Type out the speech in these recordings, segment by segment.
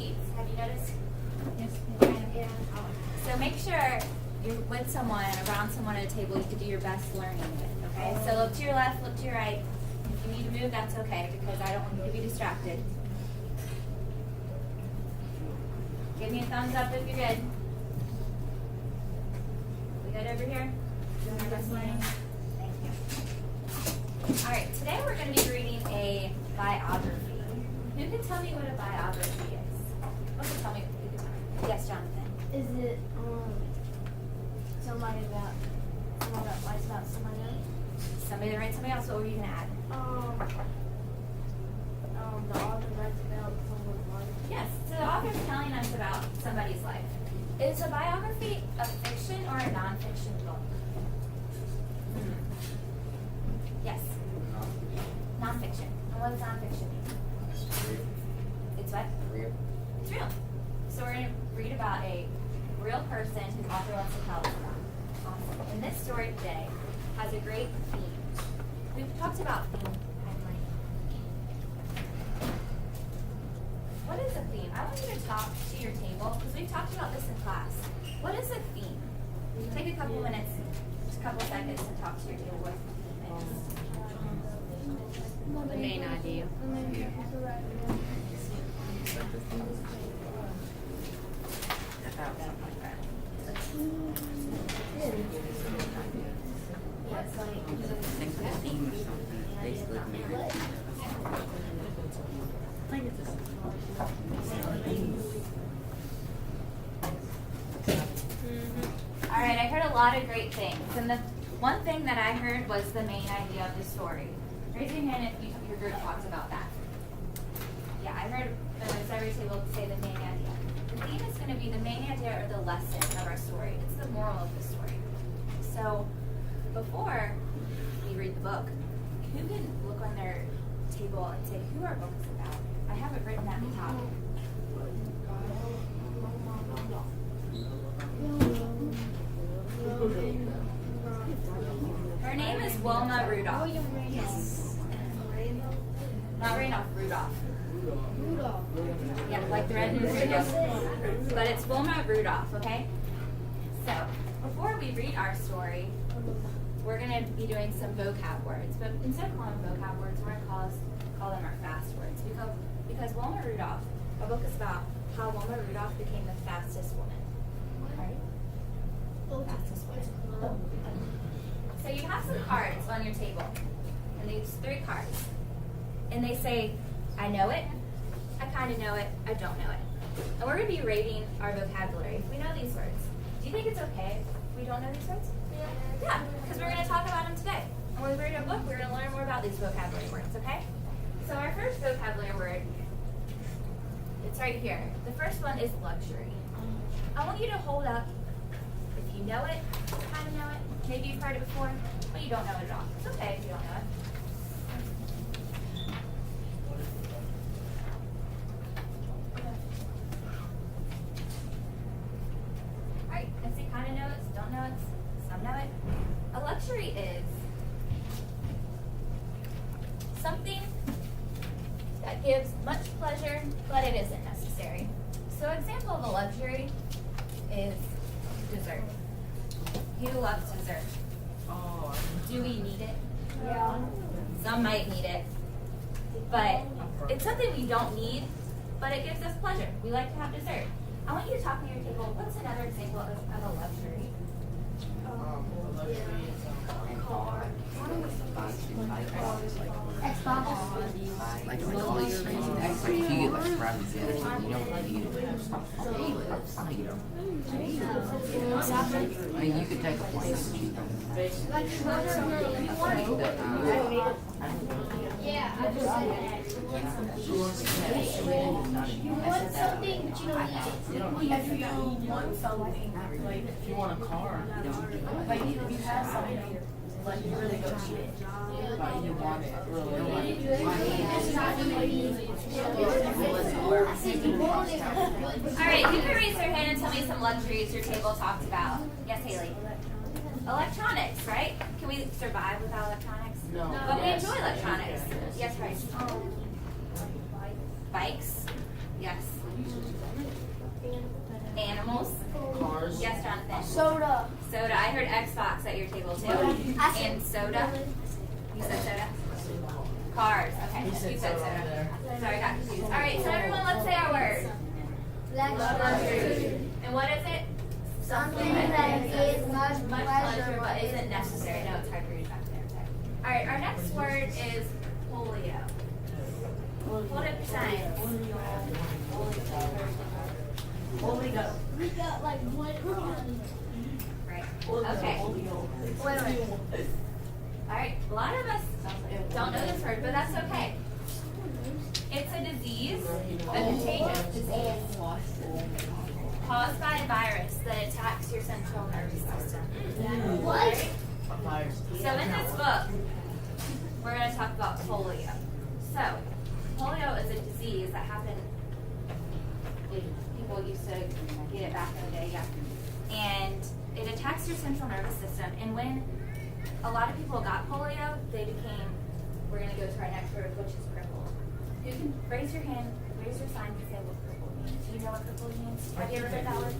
seats. Have you noticed? Yes. Yeah. So make sure you're with someone, around someone at a table you can do your best learning with, okay? So look to your left, look to your right. If you need to move, that's okay, because I don't want you to be distracted. Give me a thumbs up if you're good. We good over here? Doing our best learning? Thank you. All right, today we're going to be reading a biography. Who can tell me what a biography is? Who can tell me? Yes, Jonathan. Is it somebody that writes about somebody else? Somebody that writes somebody else. What were you going to add? The author writes about someone's life. Yes, so the author's telling us about somebody's life. Is a biography a fiction or a nonfiction book? Yes. Nonfiction. And what does nonfiction mean? It's what? Real. It's real. So we're going to read about a real person who the author wants to tell us about. Awesome. And this story today has a great theme. We've talked about theme. What is a theme? I want you to talk to your table, because we've talked about this in class. What is a theme? Take a couple minutes, just a couple seconds, and talk to your table what the theme is. The main idea. All right, I heard a lot of great things, and the one thing that I heard was the main idea of the story. Raise your hand if your group talks about that. Yeah, I heard almost every table say the main idea. The theme is going to be the main idea or the lesson of our story. It's the moral of the story. So before we read the book, who can look on their table and say who our book is about? I have it written at the top. Her name is Wilma Rudolph. Yes. Not Randolph, Rudolph. Yeah, like the red news Rudolph. But it's Wilma Rudolph, okay? So, before we read our story, we're going to be doing some vocab words. But instead of calling them vocab words, we're going to call them our fast words. Because Wilma Rudolph, our book is about how Wilma Rudolph became the fastest woman. Right? Fastest woman. So you have some cards on your table. And these 3 cards. And they say, I know it, I kind of know it, I don't know it. And we're going to be rating our vocabulary. If we know these words, do you think it's okay if we don't know these words? Yeah, because we're going to talk about them today. And when we read our book, we're going to learn more about these vocabulary words, okay? So our first vocabulary word, it's right here. The first one is luxury. I want you to hold up if you know it, kind of know it, maybe you've heard it before, but you don't know it at all. It's okay if you don't know it. Alright, I see kind of know it, don't know it, some know it. A luxury is something that gives much pleasure, but it isn't necessary. So an example of a luxury is dessert. Who loves dessert? Do we need it? Yeah. Some might need it. But it's something we don't need, but it gives us pleasure. We like to have dessert. I want you to talk to your table. What's another example of a luxury? Like all your things, like if you get like private jet, you don't need it. I mean, you could take a plane, but you don't. Yeah, I just said you want something, but you don't need it. If you want something, like if you want a car, like if you have something, like you really go cheap it. Like you want it, really. Alright, you can raise your hand and tell me some luxuries your table talked about. Yes, Haley? Electronics, right? Can we survive without electronics? No. But we enjoy electronics. Yes, right. Bikes. Yes. Animals? Cars. Yes, Jonathan. Soda. Soda. I heard Xbox at your table too. And soda. You said soda? Cars. Okay. You said soda. Sorry, I got confused. All right, so everyone, let's say our word. Luxury. And what is it? Something that is much Much pleasure, but isn't necessary. No, it's hard to read back there. Okay. All right, our next word is polio. Hold it for science. We got like one. Right. Okay. Wait. All right. A lot of us don't know this word, but that's okay. It's a disease, a contagious disease, caused by a virus that attacks your central nervous system. What? So in this book, we're going to talk about polio. So, polio is a disease that happened. People used to get it back in the day, yeah. And it attacks your central nervous system. And when a lot of people got polio, they became, we're going to go to our next word, which is crippled. You can raise your hand, raise your sign, and say what crippled means. Do you know what crippled means? Have you ever heard that word?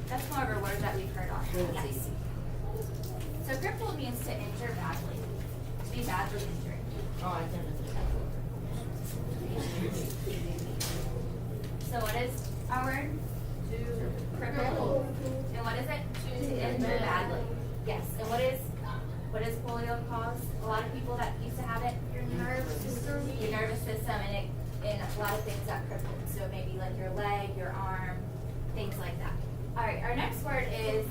That's more of a word that we've heard on. Yes. So crippled means to injure badly, to be badly injured. So what is our word? Crippled. And what is it? To injure badly. Yes. And what is polio cause? A lot of people that used to have it. Your nervous system. Your nervous system, and a lot of things got crippled. So maybe like your leg, your arm, things like that. All right. Our next word is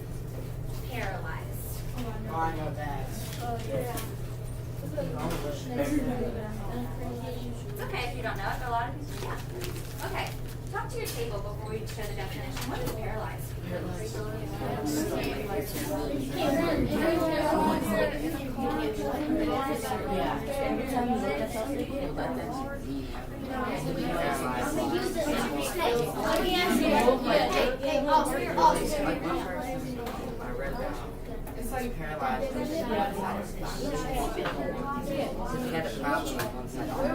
paralyzed. I know that. It's okay if you don't know it, but a lot of people, yeah. Okay, talk to your table before we show the definition. What is paralyzed? It's like paralyzed. He had a problem on one side. All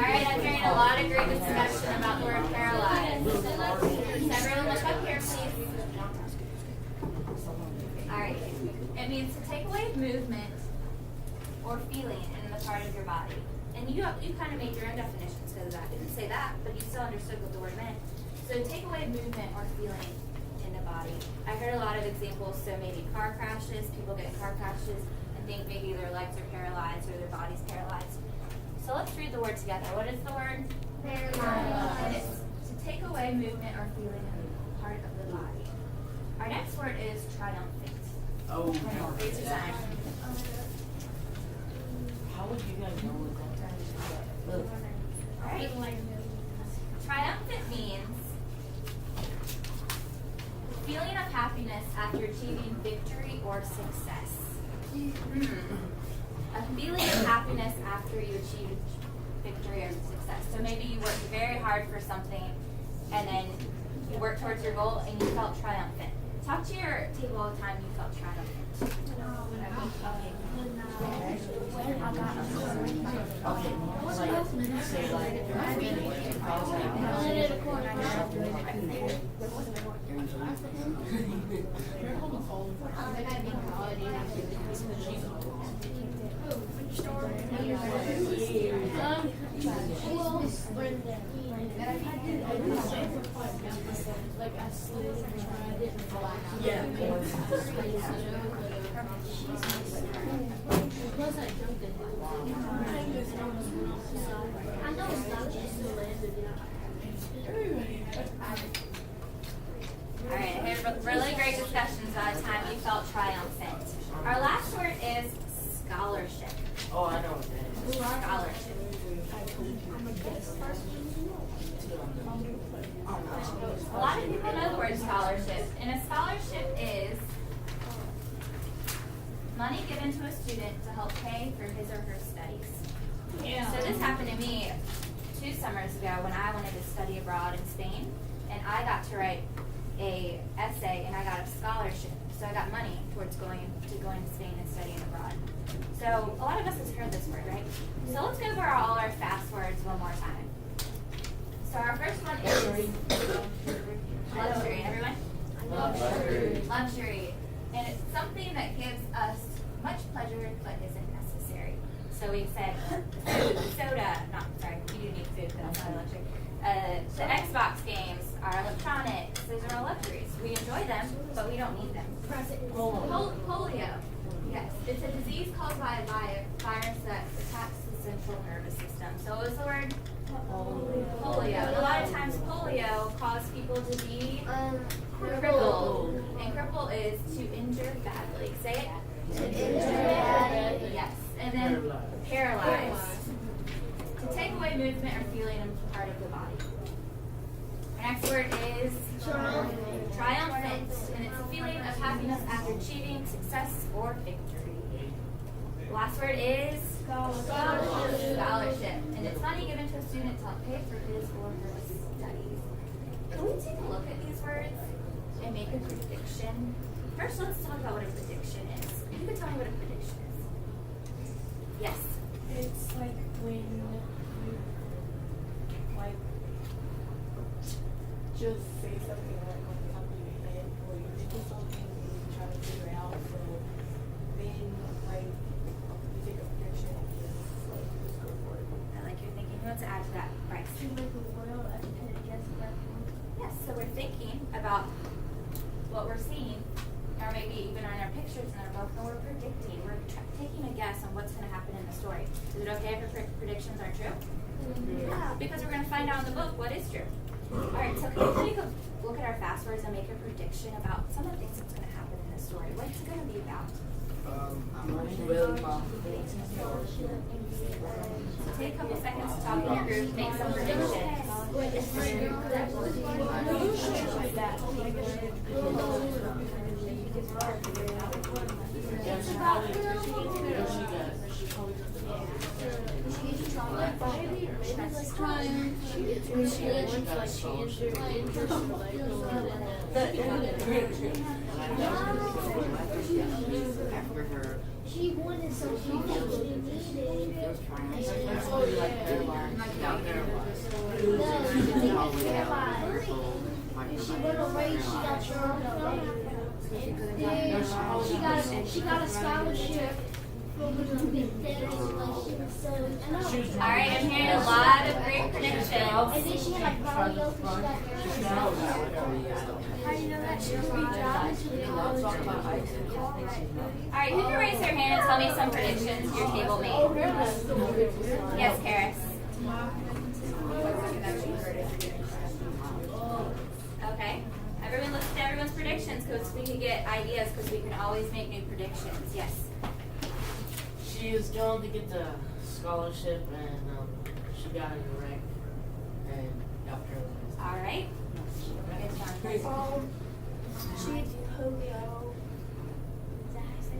right, I'm hearing a lot of great discussion about the word paralyzed. Everyone look up here, please. All right, it means to take away movement or feeling in the part of your body. And you kind of made your own definitions because that. It didn't say that, but you still understood what the word meant. So take away movement or feeling in the body. I heard a lot of examples, so maybe car crashes, people get in car crashes and think maybe their legs are paralyzed or their body's paralyzed. So let's read the word together. What is the word? Paralyzed. It's to take away movement or feeling in the part of the body. Our next word is triumphant. Oh, Raise your sign. How would you guys know what that is? Alright. Triumphant means feeling of happiness after achieving victory or success. A feeling of happiness after you achieve victory or success. So maybe you worked very hard for something and then you worked towards your goal and you felt triumphant. Talk to your table all the time you felt triumphant. Alright, I heard really great discussions about a time you felt triumphant. Our last word is scholarship. Oh, I know what that is. Scholarship. A lot of people know the word scholarship, and a scholarship is money given to a student to help pay for his or her studies. Yeah. So this happened to me 2 summers ago when I wanted to study abroad in Spain, and I got to write a essay and I got a scholarship. So I got money towards going to Spain and studying abroad. So a lot of us has heard this word, right? So let's go over all our fast words one more time. So our first one is luxury. Everyone? Luxury. Luxury. And it's something that gives us much pleasure but isn't necessary. So we said food, soda, we do need food, but that's not a luxury. The Xbox games are electronics. Those are all luxuries. We enjoy them, but we don't need them. Polio. Yes, it's a disease caused by a virus that attacks the central nervous system. So what was the word? Polio. And a lot of times polio causes people to be crippled. And cripple is to injure badly. Say it. To injure badly. Yes. And then paralyzed. To take away movement or feeling in part of the body. Our next word is triumphant. And it's a feeling of happiness after achieving success or victory. The last word is scholarship. And it's money given to a student to help pay for his or her studies. Can we take a look at these words and make a prediction? First, let's talk about what a prediction is. You can tell me what a prediction is. Yes. It's like when you like just say something like on the top of your head, or you think of something and you try to figure it out. So then like you take a prediction and just like just go for it. I like your thinking. Who wants to add to that? Bryce. Yes, so we're thinking about what we're seeing, or maybe even on our pictures in our book, and we're predicting. We're taking a guess on what's going to happen in the story. Is it okay if our predictions are true? Yeah. Because we're going to find out in the book what is true. All right, so can we take a look at our fast words and make a prediction about some of the things that's going to happen in the story? What's it going to be about? So take a couple seconds to talk in your group, make some predictions. She wanted something she She went away, she got she got a scholarship. All right, I'm hearing a lot of great predictions. And then she had like volleyball, she got how do you know that? She was being dropped into the college. All right, who can raise their hand and tell me some predictions your table made? Yes, Karis. Okay. Everyone listen to everyone's predictions because we can get ideas because we can always make new predictions. Yes. She was going to get the scholarship and she got in a wreck and got paralyzed. All right. She had polio.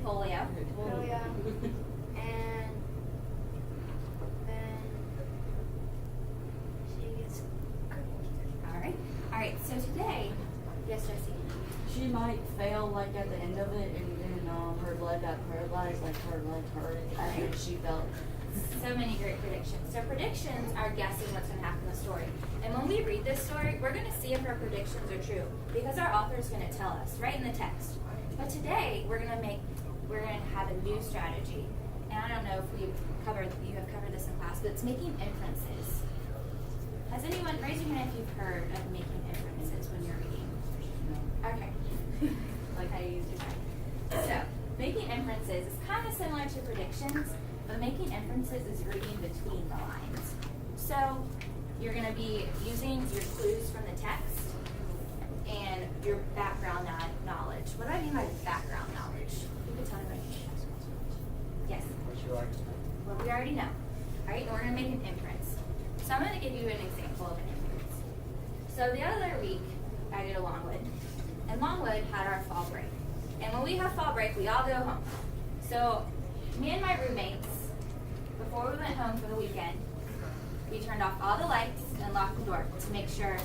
Polio. Polio. And then she gets crippled. All right. All right. So today, yes, Josie. She might fail like at the end of it, and then her leg got paralyzed, like her leg hurt, and she felt. So many great predictions. So predictions are guessing what's going to happen in the story. And when we read this story, we're going to see if our predictions are true because our author is going to tell us right in the text. But today we're going to have a new strategy. And I don't know if you have covered this in class, but it's making inferences. Has anyone raised your hand if you've heard of making inferences when you're reading? Okay. Like how you used your time. So making inferences is kind of similar to predictions. But making inferences is reading between the lines. So you're going to be using your clues from the text and your background knowledge. What do I mean by background knowledge? You can tell me what you mean. Yes? Well, we already know. All right, and we're going to make an inference. So I'm going to give you an example of an inference. So the other week, I did a Longwood. And Longwood had our fall break. And when we have fall break, we all go home. So me and my roommates, before we went home for the weekend, we turned off all the lights and locked the door to make sure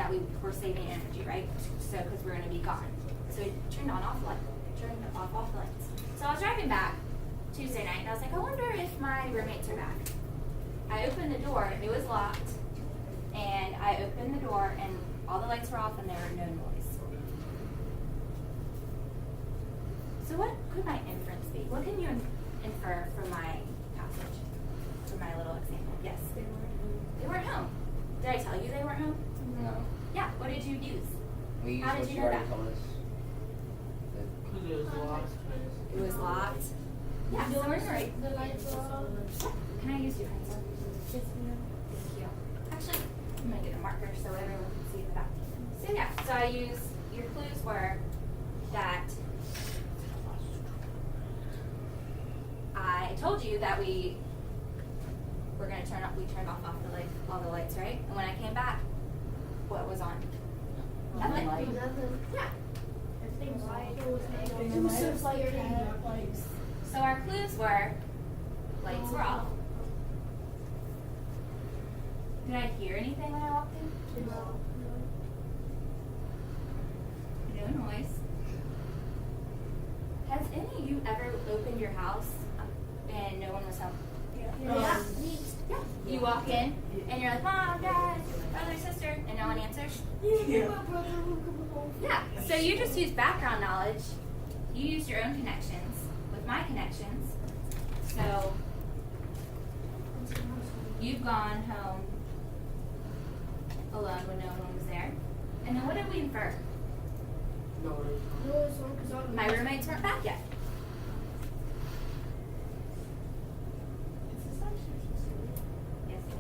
that we were saving energy, right? So, because we're gonna be gone. So we turned off the lights. So I was driving back Tuesday night, and I was like, I wonder if my roommates are back. I opened the door, it was locked, and I opened the door, and all the lights were off, and there were no noise. So what could my inference be? What can you infer from my passage, from my little example? Yes? They weren't home. Did I tell you they weren't home? No. Yeah, what did you use? We used How did what you you know already that? told us. Because it was locked. It was locked. Yeah, so we're right. The lights were off. Can I use your pencil? Thank you. Actually, I'm gonna get a marker so everyone can see the back. So yeah, so I use, your clues were that I told you that we turned off all the lights, right? And when I came back, what was on? Nothing. Yeah. It was so scary. So our clues were, lights were off. Did I hear anything when I walked in? No noise. Has any of you ever opened your house and no one was home? Yeah. Yeah. You walk in and you're like, Mom, Dad, brother, sister, and no one answers? Yeah. So you just use background knowledge. You use your own connections with my connections. So you've gone home alone when no one was there. And then what did we infer? My roommates weren't back yet. Yes, it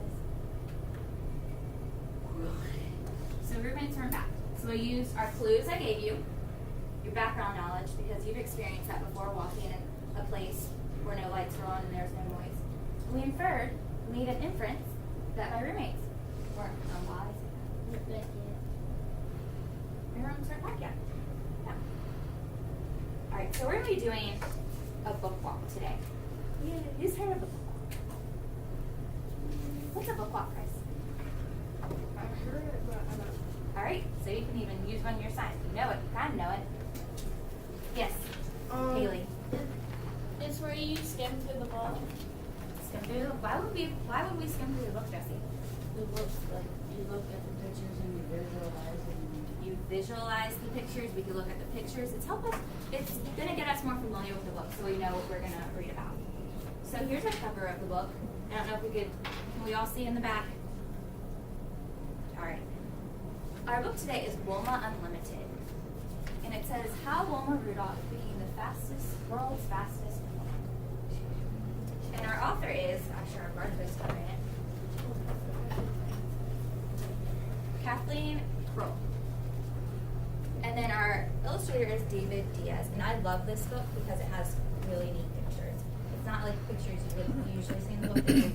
is. So roommates weren't back. So we used our clues I gave you, your background knowledge, because you've experienced that before, walking in a place where no lights were on and there's no noise. We inferred, we made an inference that my roommates weren't home while I said that. My roommates weren't back yet. Yeah. All right, so we're going to be doing a book walk today. Who's heard of a book walk? What's a book walk, Chris? I've heard it, but I don't. All right, so you can even use one of your signs. You know it, you kind of know it. Yes, Haley. It's where you skim through the book. Skim through the, why would we skim through the book, Jessie? The books, like, you look at the pictures and you visualize it. You visualize the pictures, we can look at the pictures. It's gonna get us more familiar with the book so we know what we're gonna read about. So here's a cover of the book. I don't know if can we all see in the back? All right. Our book today is Wilma Unlimited. And it says how Wilma Rudolph became the world's fastest woman. And our author is, actually our Bartho's covering it, Kathleen Kroll. And then our illustrator is David Diaz. And I love this book because it has really neat pictures. It's not like pictures you would usually see in the book. They're